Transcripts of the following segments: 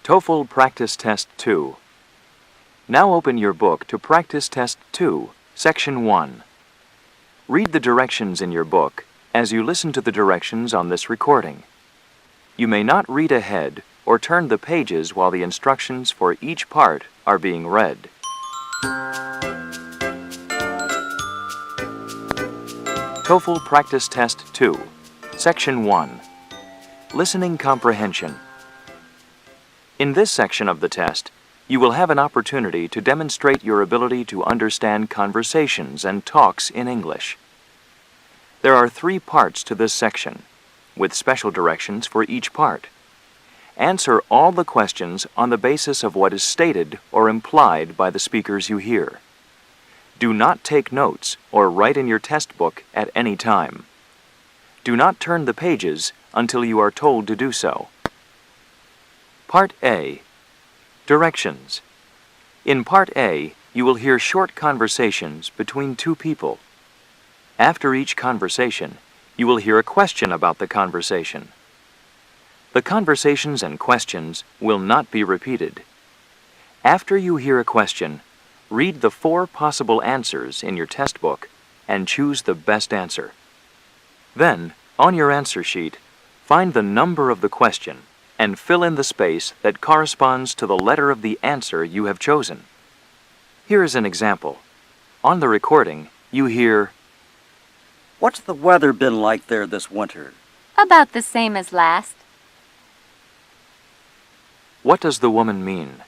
TOEFL Practice Test 2. Now open your book to Practice Test 2, Section 1. Read the directions in your book as you listen to the directions on this recording. You may not read ahead or turn the pages while the instructions for each part are being read. TOEFL Practice Test 2, Section 1. Listening Comprehension. In this section of the test, you will have an opportunity to demonstrate your ability to understand conversations and talks in English. There are 3 parts to this section, with special directions for each part. Answer all the questions on the basis of what is stated or implied by the speakers you hear. Do not take notes or write in your test book at any time. Do not turn the pages until you are told to do so. Part A. Directions. In Part A, you will hear short conversations between 2 people. After each conversation, you will hear a question about the conversation. The conversations and questions will not be repeated. After you hear a question, read the 4 possible answers in your test book and choose the best answer. Then, on your answer sheet, find the number of the question and fill in the space that corresponds to the letter of the answer you have chosen. Here is an example. On the recording, you hear, "What's the weather been like there this winter?" About the same as last. What does the woman mean?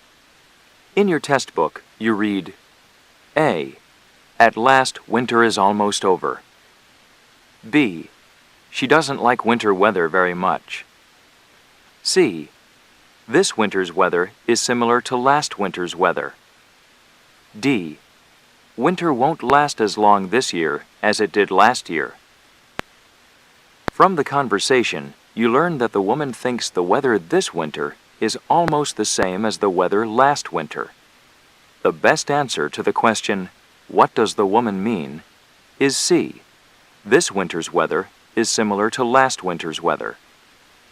In your test book, you read, A. At last, winter is almost over. B. She doesn't like winter weather very much. C. This winter's weather is similar to last winter's weather. D. Winter won't last as long this year as it did last year. From the conversation, you learn that the woman thinks the weather this winter is almost the same as the weather last winter. The best answer to the question, "What does the woman mean?" is C. This winter's weather is similar to last winter's weather.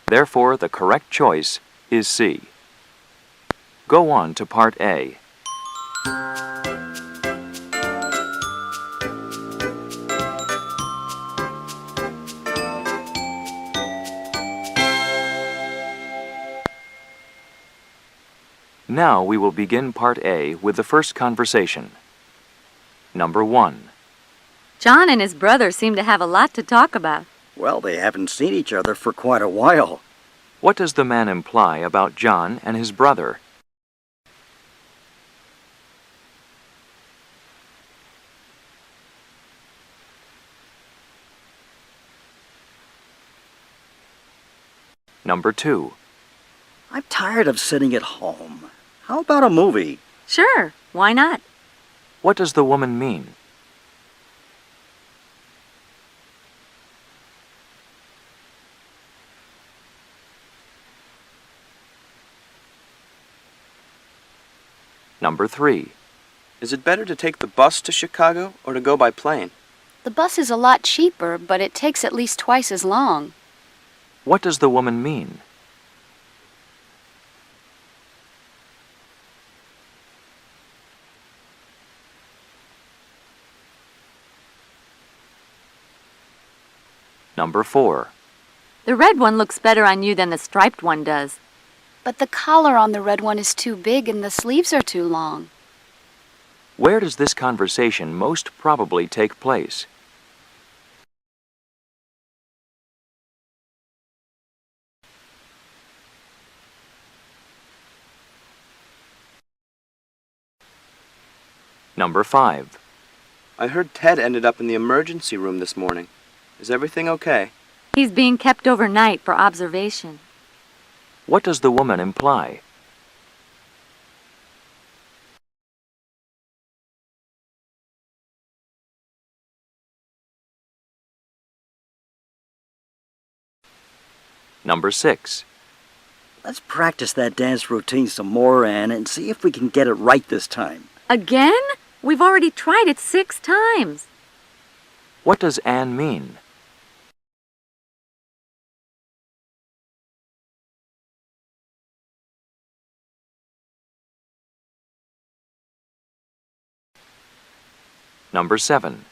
Therefore, the correct choice is C. Go on to Part A. Now we will begin Part A with the first conversation. Number 1. John and his brother seem to have a lot to talk about. Well, they haven't seen each other for quite a while. What does the man imply about John and his brother? Number 2. I'm tired of sitting at home. How about a movie? Sure, why not? What does the woman mean? Number 3. Is it better to take the bus to Chicago or to go by plane? The bus is a lot cheaper, but it takes at least twice as long. What does the woman mean? Number 4. The red one looks better on you than the striped one does. But the collar on the red one is too big and the sleeves are too long. Where does this conversation most probably take place? Number 5. I heard Ted ended up in the emergency room this morning. Is everything okay? He's being kept overnight for observation. What does the woman imply? Number 6. Let's practice that dance routine some more, Anne, and see if we can get it right this time. Again? We've already tried it 6 times. What does Anne mean? Number 7.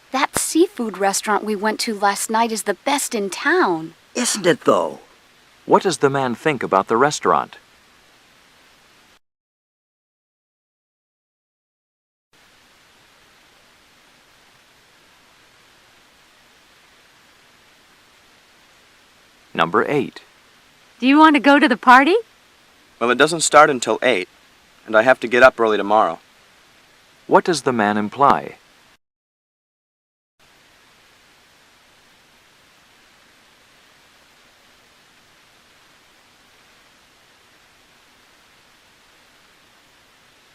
That seafood restaurant we went to last night is the best in town. Isn't it, though? What does the man think about the restaurant? Number 8. Do you want to go to the party? Well, it doesn't start until 8, and I have to get up early tomorrow. What does the man imply?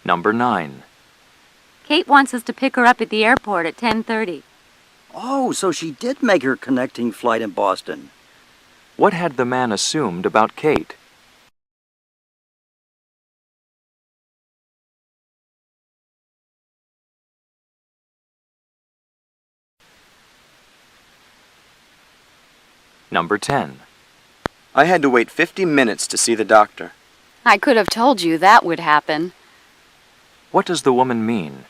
Number 9. Kate wants us to pick her up at the airport at 10:30. Oh, so she did make her connecting flight in Boston. What had the man assumed about Kate? Number 10. I had to wait 50 minutes to see the doctor. I could have told you that would happen. What does the woman mean?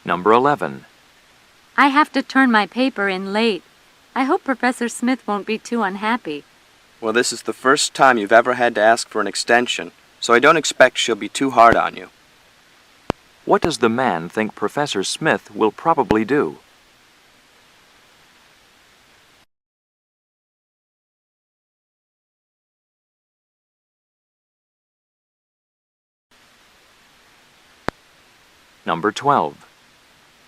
Number 11. I have to turn my paper in late. I hope Professor Smith won't be too unhappy. Well, this is the first time you've ever had to ask for an extension, so I don't expect she'll be too hard on you. What does the man think Professor Smith will probably do? Number 12.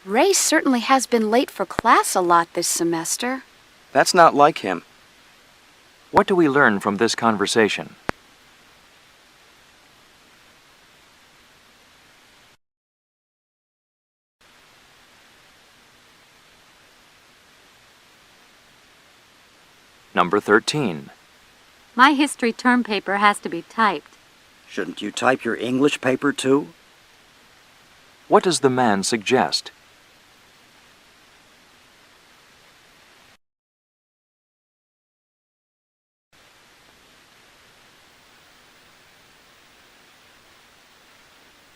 Ray certainly has been late for class a lot this semester. That's not like him. What do we learn from this conversation? Number 13. My history term paper has to be typed. Shouldn't you type your English paper, too? What does the man suggest?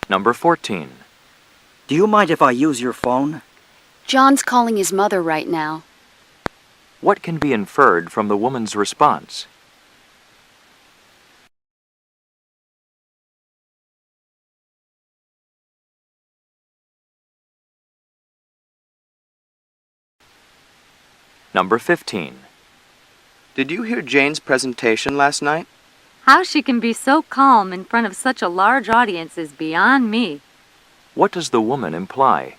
Number 14. Do you mind if I use your phone? John's calling his mother right now. What can be inferred from the woman's response? Number 15. Did you hear Jane's presentation last night? How she can be so calm in front of such a large audience is beyond me. What does the woman imply?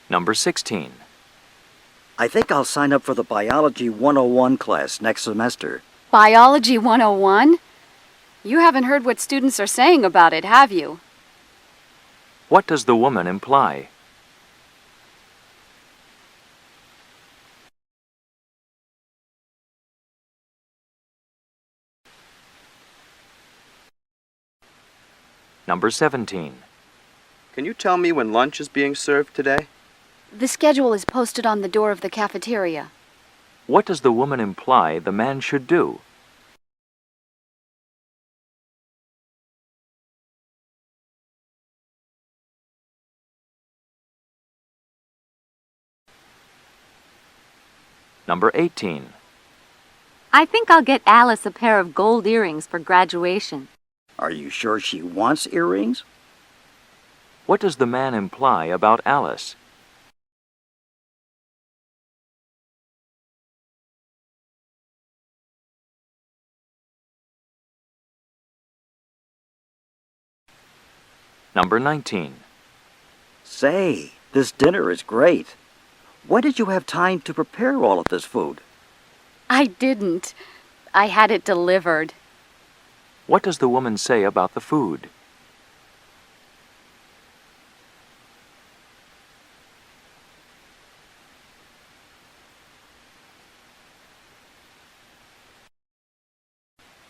Number 16. I think I'll sign up for the Biology 101 class next semester. Biology 101? You haven't heard what students are saying about it, have you? What does the woman imply? Number 17. Can you tell me when lunch is being served today? The schedule is posted on the door of the cafeteria. What does the woman imply the man should do? Number 18. I think I'll get Alice a pair of gold earrings for graduation. Are you sure she wants earrings? What does the man imply about Alice? Number 19. Say, this dinner is great. When did you have time to prepare all of this food? I didn't. I had it delivered. What does the woman say about the food?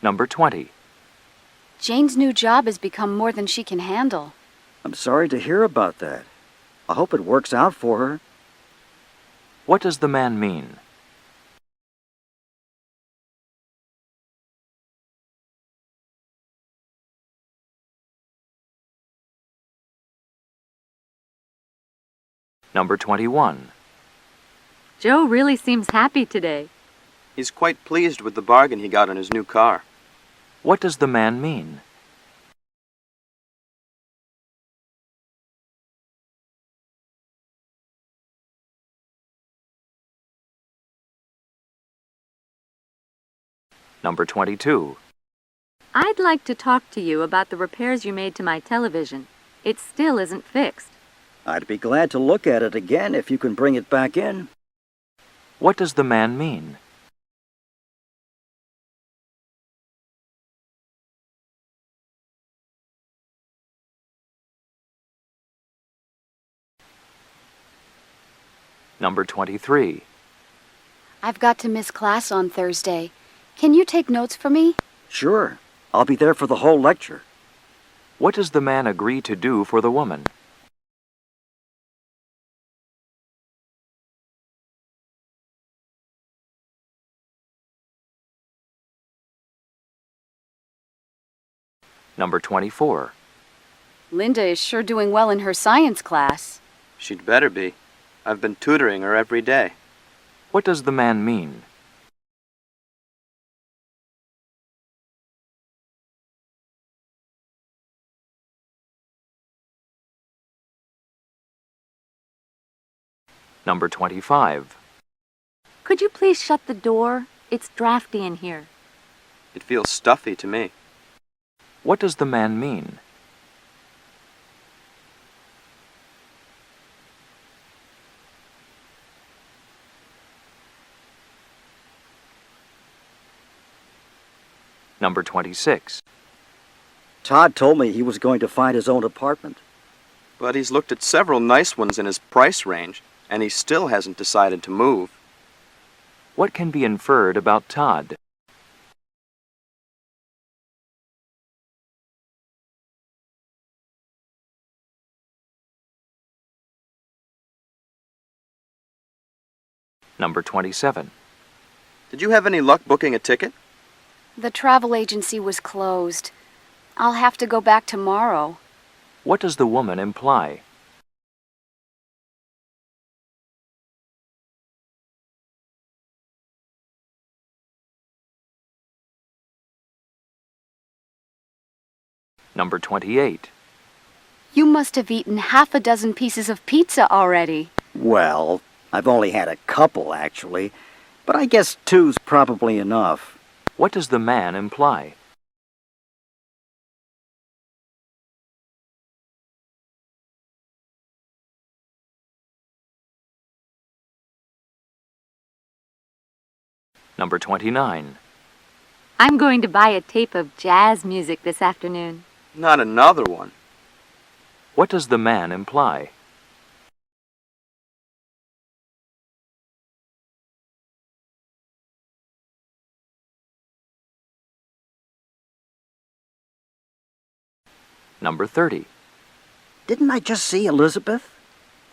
Number 20. Jane's new job has become more than she can handle. I'm sorry to hear about that. I hope it works out for her. What does the man mean? Number 21. Joe really seems happy today. He's quite pleased with the bargain he got on his new car. What does the man mean? Number 22. I'd like to talk to you about the repairs you made to my television. It still isn't fixed. I'd be glad to look at it again if you can bring it back in. What does the man mean? Number 23. I've got to miss class on Thursday. Can you take notes for me? Sure. I'll be there for the whole lecture. What does the man agree to do for the woman? Number 24. Linda is sure doing well in her science class. She'd better be. I've been tutoring her every day. What does the man mean? Number 25. Could you please shut the door? It's drafty in here. It feels stuffy to me. What does the man mean? Number 26. Todd told me he was going to find his own apartment. But he's looked at several nice ones in his price range, and he still hasn't decided to move. What can be inferred about Todd? Number 27. Did you have any luck booking a ticket? The travel agency was closed. I'll have to go back tomorrow. What does the woman imply? Number 28. You must have eaten half a dozen pieces of pizza already. Well, I've only had a couple, actually. But I guess two's probably enough. What does the man imply? Number 29. I'm going to buy a tape of jazz music this afternoon. Not another one. What does the man imply? Number 30. Didn't I just see Elizabeth?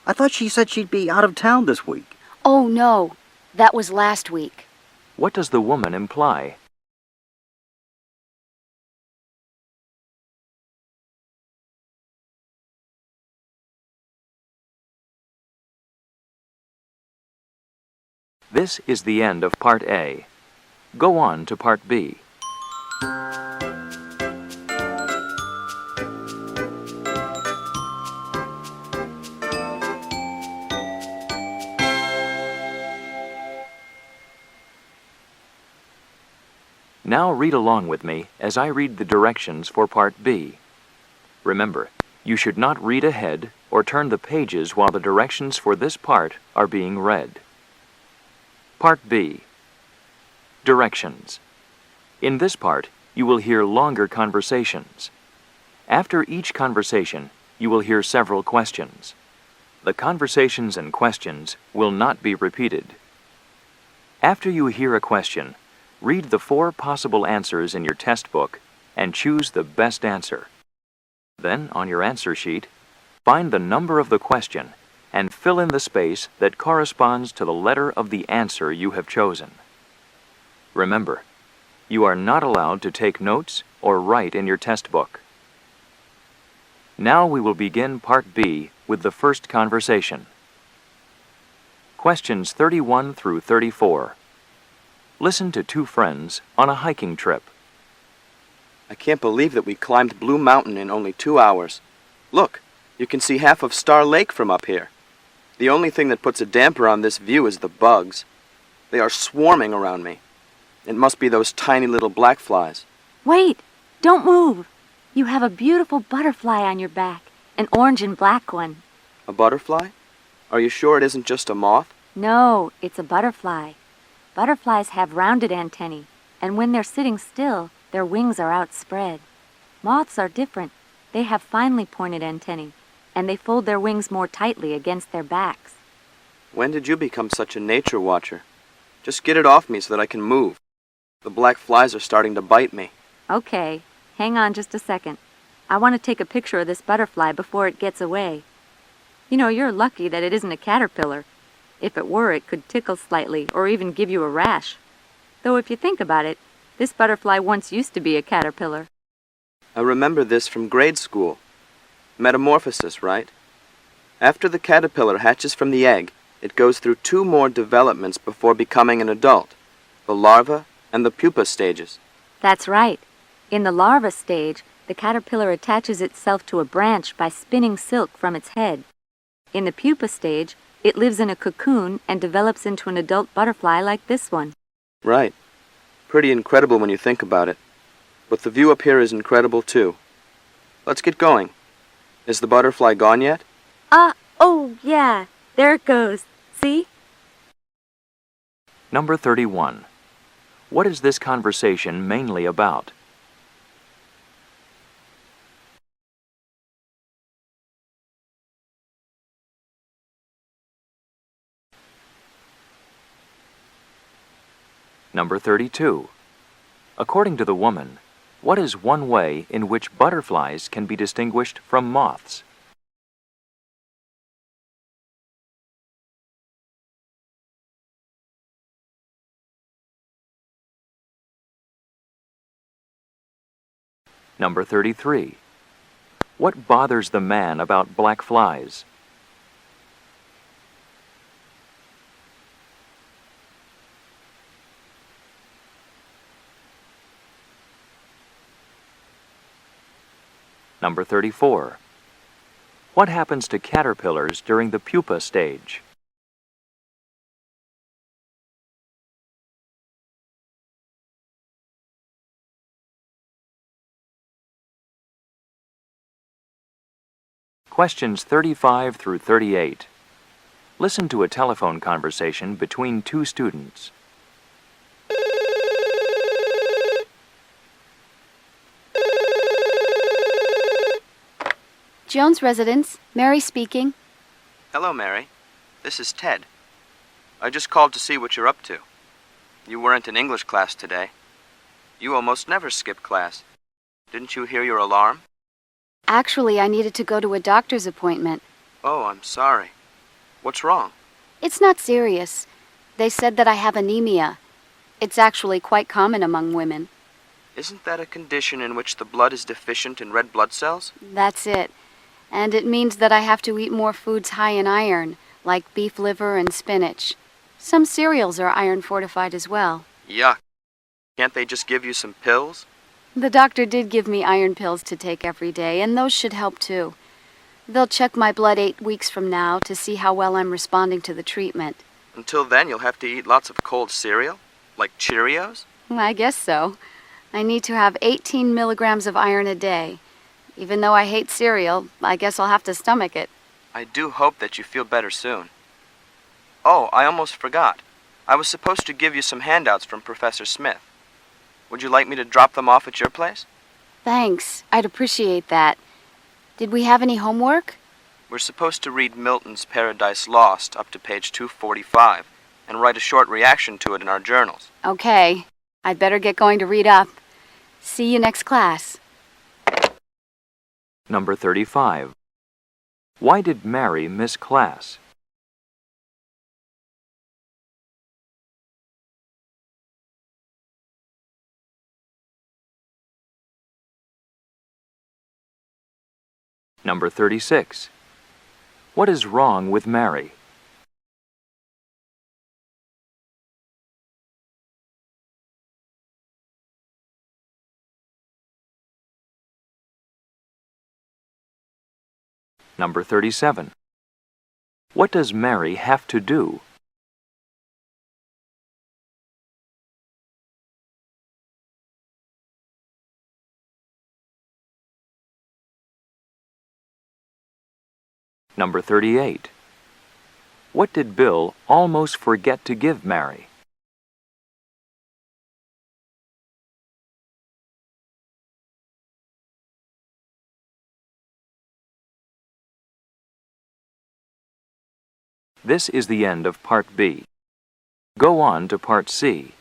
I thought she said she'd be out of town this week. Oh, no. That was last week. What does the woman imply? This is the end of Part A. Go on to Part B. Now read along with me as I read the directions for Part B. Remember, you should not read ahead or turn the pages while the directions for this part are being read. Part B. Directions. In this part, you will hear longer conversations. After each conversation, you will hear several questions. The conversations and questions will not be repeated. After you hear a question, Read the 4 possible answers in your test book and choose the best answer. Then, on your answer sheet, find the number of the question and fill in the space that corresponds to the letter of the answer you have chosen. Remember, you are not allowed to take notes or write in your test book. Now we will begin Part B with the first conversation. Questions 31 through 34. Listen to 2 friends on a hiking trip. I can't believe that we climbed Blue Mountain in only 2 hours. Look, you can see half of Star Lake from up here. The only thing that puts a damper on this view is the bugs. They are swarming around me. It must be those tiny little black flies. Wait! Don't move! You have a beautiful butterfly on your back, an orange and black one. A butterfly? Are you sure it isn't just a moth? No, it's a butterfly. Butterflies have rounded antennae, and when they're sitting still, their wings are outspread. Moths are different. They have finely pointed antennae, and they fold their wings more tightly against their backs. When did you become such a nature watcher? Just get it off me so that I can move. The black flies are starting to bite me. Okay, hang on just a second. I want to take a picture of this butterfly before it gets away. You know, you're lucky that it isn't a caterpillar. If it were, it could tickle slightly or even give you a rash. Though if you think about it, this butterfly once used to be a caterpillar. I remember this from grade school. Metamorphosis, right? After the caterpillar hatches from the egg, it goes through 2 more developments before becoming an adult, the larva and the pupa stages. That's right. In the larva stage, the caterpillar attaches itself to a branch by spinning silk from its head. In the pupa stage, it lives in a cocoon and develops into an adult butterfly like this one. Right. Pretty incredible when you think about it. But the view up here is incredible too. Let's get going. Is the butterfly gone yet? Oh, yeah. There it goes. See? Number 31. What is this conversation mainly about? Number 32. According to the woman, what is one way in which butterflies can be distinguished from moths? Number 33. What bothers the man about black flies? Number 34. What happens to caterpillars during the pupa stage? Questions 35 through 38. Listen to a telephone conversation between 2 students. Jones residence. Mary speaking. Hello, Mary. This is Ted. I just called to see what you're up to. You weren't in English class today. You almost never skip class. Didn't you hear your alarm? Actually, I needed to go to a doctor's appointment. Oh, I'm sorry. What's wrong? It's not serious. They said that I have anemia. It's actually quite common among women. Isn't that a condition in which the blood is deficient in red blood cells? That's it. And it means that I have to eat more foods high in iron, like beef liver and spinach. Some cereals are iron fortified as well. Yuck. Can't they just give you some pills? The doctor did give me iron pills to take every day, and those should help too. They'll check my blood 8 weeks from now to see how well I'm responding to the treatment. Until then, you'll have to eat lots of cold cereal? Like Cheerios? I guess so. I need to have 18 milligrams of iron a day. Even though I hate cereal, I guess I'll have to stomach it. I do hope that you feel better soon. Oh, I almost forgot. I was supposed to give you some handouts from Professor Smith. Would you like me to drop them off at your place? Thanks. I'd appreciate that. Did we have any homework? We're supposed to read Milton's Paradise Lost up to page 245 and write a short reaction to it in our journals. Okay. I'd better get going to read up. See you next class. Number 35. Why did Mary miss class? Number 36. What is wrong with Mary? Number 37. What does Mary have to do? Number 38. What did Bill almost forget to give Mary? This is the end of Part B. Go on to Part C.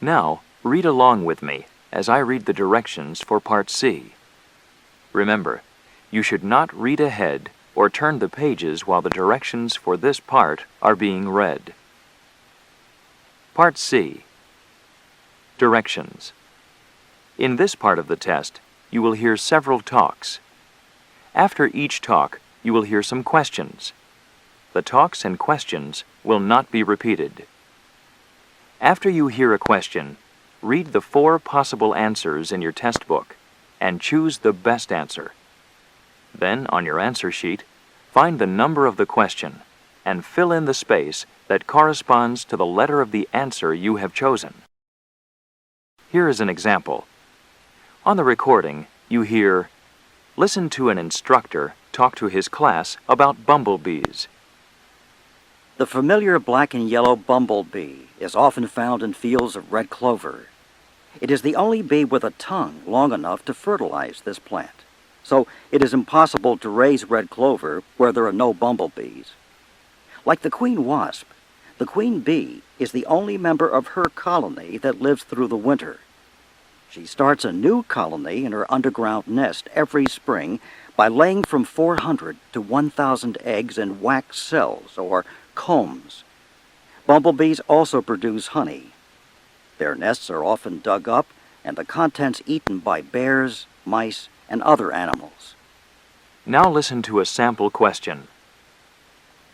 Now, read along with me as I read the directions for Part C. Remember, you should not read ahead or turn the pages while the directions for this part are being read. Part C. Directions. In this part of the test, you will hear several talks. After each talk, you will hear some questions. The talks and questions will not be repeated. After you hear a question, read the 4 possible answers in your test book and choose the best answer. Then, on your answer sheet, find the number of the question and fill in the space that corresponds to the letter of the answer you have chosen. Here is an example. On the recording, you hear, "Listen to an instructor talk to his class about bumblebees." The familiar black and yellow bumblebee is often found in fields of red clover. It is the only bee with a tongue long enough to fertilize this plant, so it is impossible to raise red clover where there are no bumblebees. Like the queen wasp, the queen bee is the only member of her colony that lives through the winter. She starts a new colony in her underground nest every spring by laying from 400 to 1,000 eggs in wax cells, or combs. Bumblebees also produce honey. Their nests are often dug up and the contents eaten by bears, mice, and other animals. Now listen to a sample question.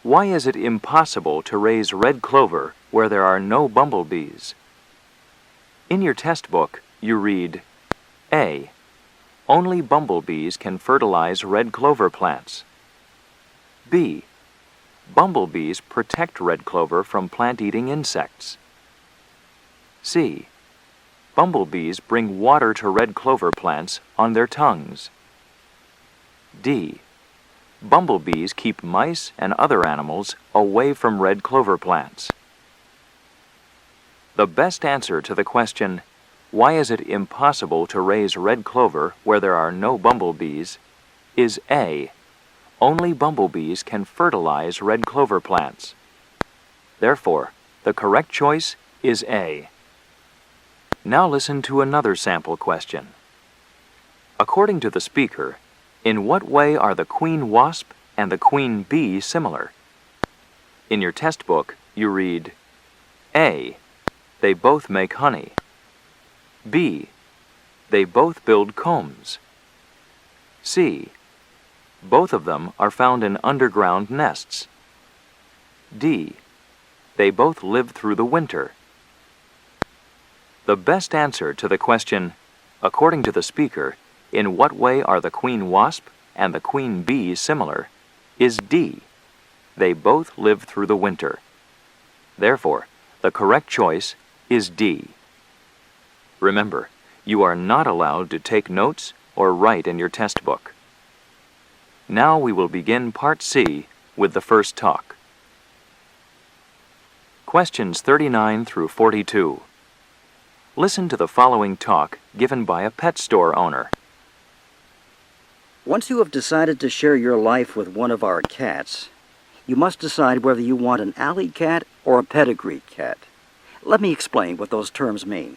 Why is it impossible to raise red clover where there are no bumblebees? In your test book, you read, A. Only bumblebees can fertilize red clover plants. B. Bumblebees protect red clover from plant-eating insects. C. Bumblebees bring water to red clover plants on their tongues. D. Bumblebees keep mice and other animals away from red clover plants. The best answer to the question, "Why is it impossible to raise red clover where there are no bumblebees?" is A. Only bumblebees can fertilize red clover plants. Therefore, the correct choice is A. Now listen to another sample question. According to the speaker, in what way are the queen wasp and the queen bee similar? In your test book, you read, A. They both make honey. B. They both build combs. C. Both of them are found in underground nests. D. They both live through the winter. The best answer to the question, according to the speaker, in what way are the queen wasp and the queen bee similar, is D. They both live through the winter. Therefore, the correct choice is D. Remember, you are not allowed to take notes or write in your test book. Now we will begin Part C with the first talk. Questions 39 through 42. Listen to the following talk given by a pet store owner. Once you have decided to share your life with one of our cats, you must decide whether you want an alley cat or a pedigree cat. Let me explain what those terms mean.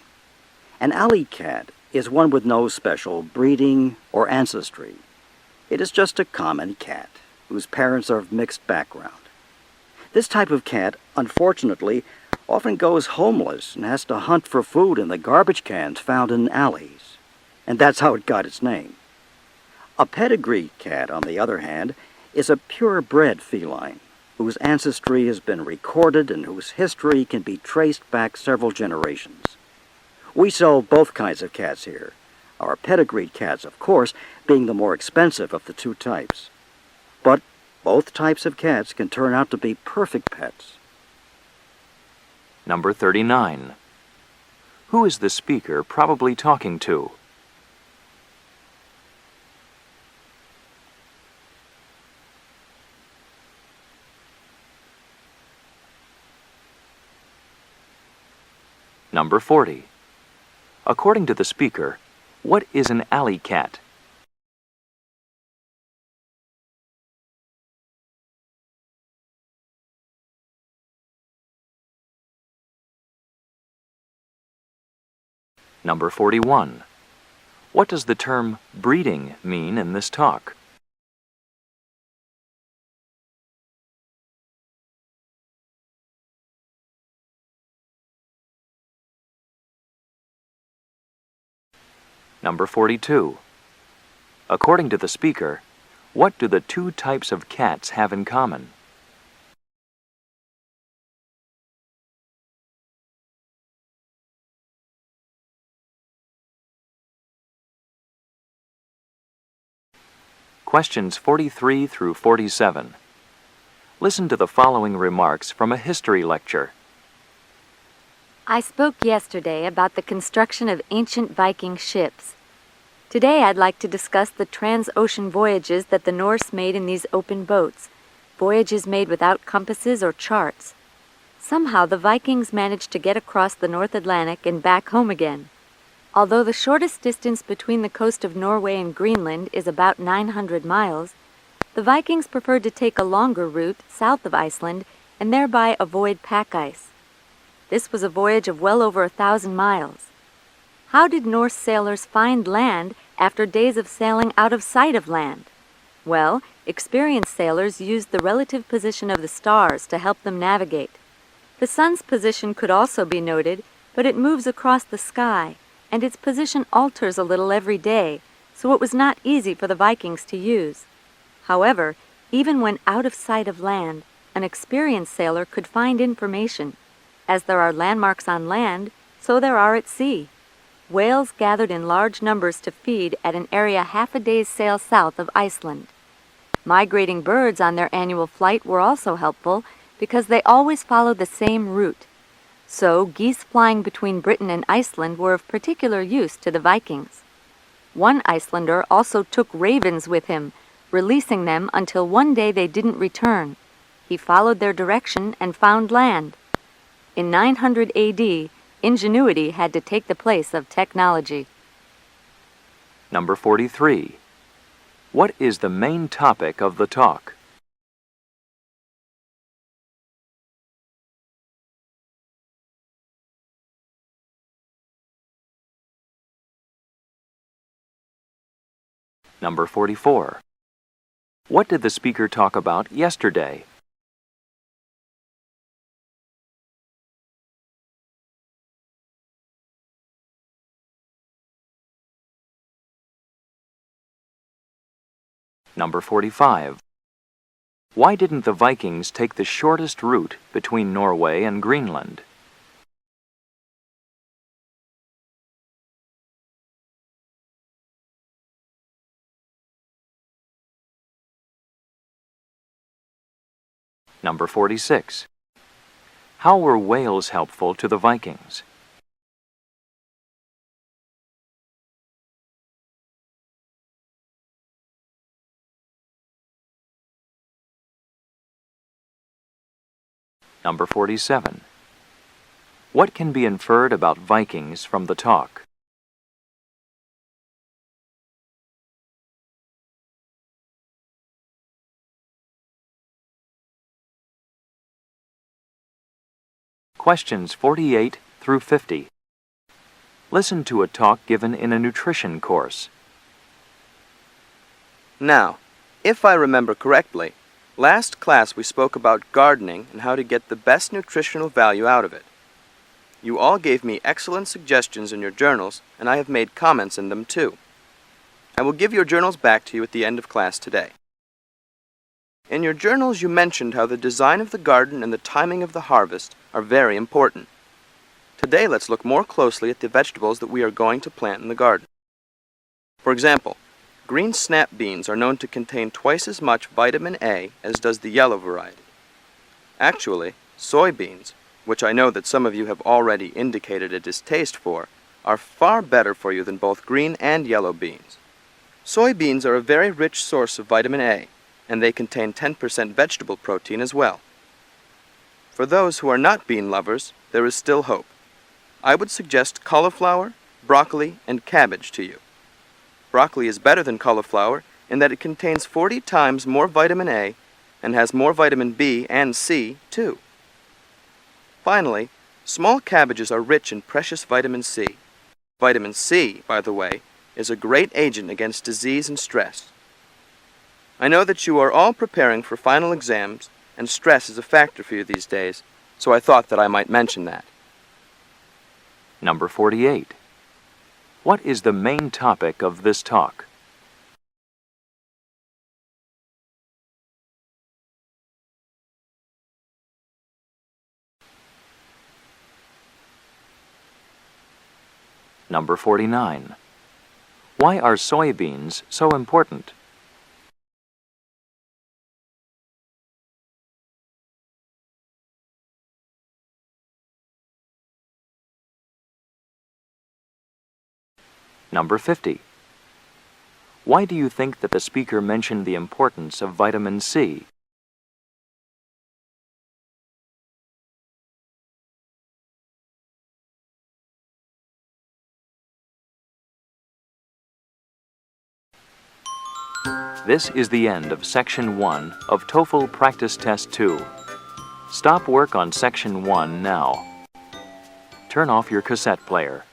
An alley cat is one with no special breeding or ancestry. It is just a common cat whose parents are of mixed background. This type of cat, unfortunately, often goes homeless and has to hunt for food in the garbage cans found in alleys. And that's how it got its name. A pedigree cat, on the other hand, is a purebred feline whose ancestry has been recorded and whose history can be traced back several generations. We sell both kinds of cats here, our pedigreed cats, of course, being the more expensive of the two types. But both types of cats can turn out to be perfect pets. Number 39. Who is the speaker probably talking to? Number 40. According to the speaker, what is an alley cat? Number 41. What does the term breeding mean in this talk? Number 42. According to the speaker, what do the two types of cats have in common? Questions 43 through 47. Listen to the following remarks from a history lecture. I spoke yesterday about the construction of ancient Viking ships. Today I'd like to discuss the trans-ocean voyages that the Norse made in these open boats, voyages made without compasses or charts. Somehow the Vikings managed to get across the North Atlantic and back home again. Although the shortest distance between the coast of Norway and Greenland is about 900 miles, the Vikings preferred to take a longer route south of Iceland and thereby avoid pack ice. This was a voyage of well over 1,000 miles. How did Norse sailors find land after days of sailing out of sight of land? Well, experienced sailors used the relative position of the stars to help them navigate. The sun's position could also be noted, but it moves across the sky, and its position alters a little every day, so it was not easy for the Vikings to use. However, even when out of sight of land, an experienced sailor could find information. As there are landmarks on land, so there are at sea. Whales gathered in large numbers to feed at an area half a day's sail south of Iceland. Migrating birds on their annual flight were also helpful because they always followed the same route. So geese flying between Britain and Iceland were of particular use to the Vikings. One Icelander also took ravens with him, releasing them until one day they didn't return. He followed their direction and found land. In 900 AD, ingenuity had to take the place of technology. Number 43. What is the main topic of the talk? Number 44. What did the speaker talk about yesterday? Number 45. Why didn't the Vikings take the shortest route between Norway and Greenland? Number 46. How were whales helpful to the Vikings? Number 47. What can be inferred about Vikings from the talk? Questions 48 through 50. Listen to a talk given in a nutrition course. Now, if I remember correctly, last class we spoke about gardening and how to get the best nutritional value out of it. You all gave me excellent suggestions in your journals, and I have made comments in them too. I will give your journals back to you at the end of class today. In your journals you mentioned how the design of the garden and the timing of the harvest are very important. Today let's look more closely at the vegetables that we are going to plant in the garden. For example, green snap beans are known to contain twice as much vitamin A as does the yellow variety. Actually, soybeans, which I know that some of you have already indicated a distaste for, are far better for you than both green and yellow beans. Soybeans are a very rich source of vitamin A, and they contain 10% vegetable protein as well. For those who are not bean lovers, there is still hope. I would suggest cauliflower, broccoli, and cabbage to you. Broccoli is better than cauliflower in that it contains 40 times more vitamin A and has more vitamin B and C too. Finally, small cabbages are rich in precious vitamin C. Vitamin C, by the way, is a great agent against disease and stress. I know that you are all preparing for final exams, and stress is a factor for you these days, so I thought that I might mention that. Number 48. What is the main topic of this talk? Number 49. Why are soybeans so important? Number 50. Why do you think that the speaker mentioned the importance of vitamin C? This is the end of Section 1 of Toefl Practice Test 2. Stop work on Section 1 now. Turn off your cassette player.